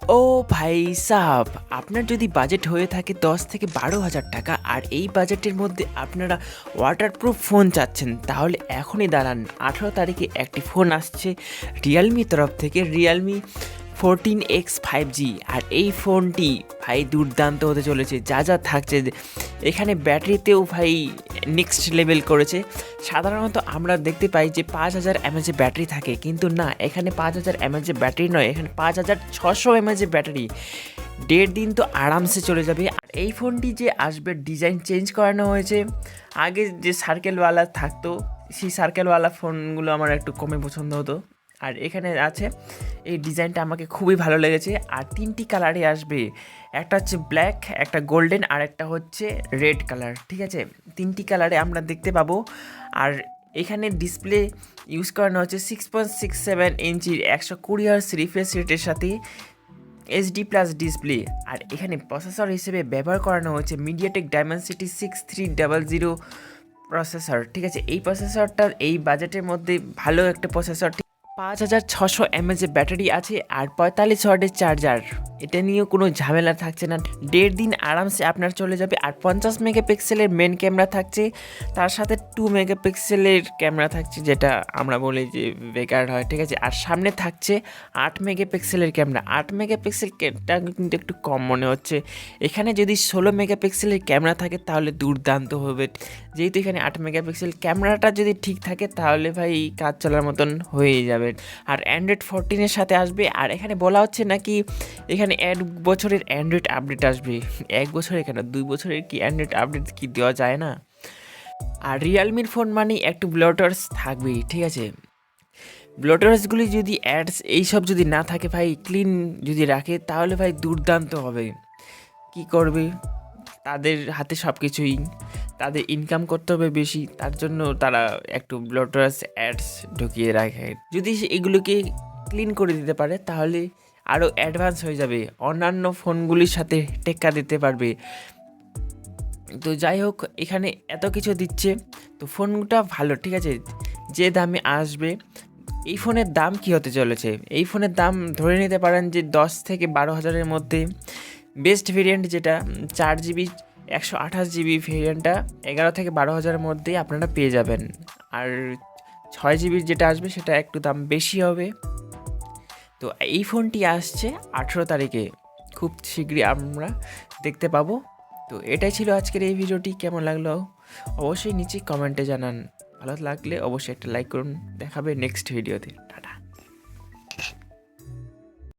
ও ভাই সাব, আপনার যদি বাজেট হয়ে থাকে 10 থেকে 12 হাজার টাকা আর এই বাজেটের মধ্যে আপনারা ওয়াটারপ্রুফ ফোন চাচ্ছেন, তাহলে এখনই দাঁড়ান। 18 তারিখে একটি ফোন আসছে রিয়েলমি তরফ থেকে, রিয়েলমি 14X 5G। আর এই ফোনটি ভাই দুর্দান্ত হতে চলেছে। যা যা থাকছে এখানে, ব্যাটারিতেও ভাই নেক্সট লেভেল করেছে। সাধারণত আমরা দেখতে পাই যে 5000 mAh ব্যাটারি থাকে, কিন্তু না, এখানে 5000 mAh ব্যাটারি নয়, এখানে 5600 mAh ব্যাটারি। 1.5 দিন তো আরামসে চলে যাবে। আর এই ফোনটি যে আসবে, ডিজাইন চেঞ্জ করানো হয়েছে। আগে যে সার্কেলওয়ালা থাকতো, সেই সার্কেলওয়ালা ফোনগুলো আমার একটু কমে পছন্দ হতো। আর এখানে আছে, এই ডিজাইনটা আমাকে খুবই ভালো লেগেছে। আর 3টি কালারে আসবে, একটা হচ্ছে ব্ল্যাক, একটা গোল্ডেন, আর একটা হচ্ছে রেড কালার। ঠিক আছে, 3টি কালারে আমরা দেখতে পাবো। আর এখানে ডিসপ্লে ইউজ করানো হচ্ছে 6.67 ইঞ্চির 120 Hz রিফ্রেশ রেটের সাথে HD+ ডিসপ্লে। আর এখানে প্রসেসর হিসেবে ব্যবহার করানো হচ্ছে মিডিয়াটেক ডাইমেনসিটি 6300 প্রসেসর। ঠিক আছে, এই প্রসেসরটা এই বাজেটের মধ্যে ভালো একটা প্রসেসর। 5600 mAh ব্যাটারি আছে আর 45 ওয়াটের চার্জার। এটা নিয়েও কোনো ঝামেলা থাকছে না। 1.5 দিন আরামসে আপনার চলে যাবে। আর 50 মেগাপিক্সেলের মেন ক্যামেরা থাকছে, তার সাথে 2 মেগাপিক্সেলের ক্যামেরা থাকছে, যেটা আমরা বলি যে বেকার হয়। ঠিক আছে, আর সামনে থাকছে 8 মেগাপিক্সেলের ক্যামেরা। 8 মেগাপিক্সেলটা কিন্তু একটু কম মনে হচ্ছে। এখানে যদি 16 মেগাপিক্সেলের ক্যামেরা থাকে তাহলে দুর্দান্ত হবে। যেহেতু এখানে 8 মেগাপিক্সেল ক্যামেরাটা যদি ঠিক থাকে তাহলে ভাই কাজ চলার মতন হয়ে যাবে। আর অ্যান্ড্রয়েড 14-এর সাথে আসবে। আর এখানে বলা হচ্ছে নাকি এখানে 1 বছরের অ্যান্ড্রয়েড আপডেট আসবে। 1 বছরের কেন, 2 বছরের কি অ্যান্ড্রয়েড আপডেট কি দেওয়া যায় না? আর রিয়েলমির ফোন মানে একটু ব্লুটুথ থাকবেই। ঠিক আছে, ব্লুটুথগুলি যদি অ্যাডস এইসব যদি না থাকে ভাই, ক্লিন যদি রাখে তাহলে ভাই দুর্দান্ত হবে। কি করবে, তাদের হাতে সব কিছুই, তাদের ইনকাম করতে হবে বেশি, তার জন্য তারা একটু ব্লুটুথ অ্যাডস ঢুকিয়ে রাখে। যদি এগুলোকে ক্লিন করে দিতে পারে তাহলে আরও অ্যাডভান্স হয়ে যাবে, অন্যান্য ফোনগুলির সাথে টেক্কা দিতে পারবে। তো যাই হোক, এখানে এত কিছু দিচ্ছে, তো ফোনটা ভালো। ঠিক আছে, যে দামে আসবে, এই ফোনের দাম কি হতে চলেছে? এই ফোনের দাম ধরে নিতে পারেন যে 10 থেকে 12 হাজারের মধ্যে। বেস্ট ভেরিয়েন্ট যেটা 4 GB 128 GB ভেরিয়েন্টটা 11 থেকে 12 হাজারের মধ্যেই আপনারা পেয়ে যাবেন। আর 6 GB যেটা আসবে সেটা একটু দাম বেশি হবে। তো এই ফোনটি আসছে 18 তারিখে, খুব শীঘ্রই আমরা দেখতে পাবো। তো এটাই ছিল আজকের এই ভিডিওটি। কেমন লাগলো অবশ্যই নিচে কমেন্টে জানান। ভালো লাগলে অবশ্যই একটা লাইক করুন। দেখাবে নেক্সট ভিডিওতে।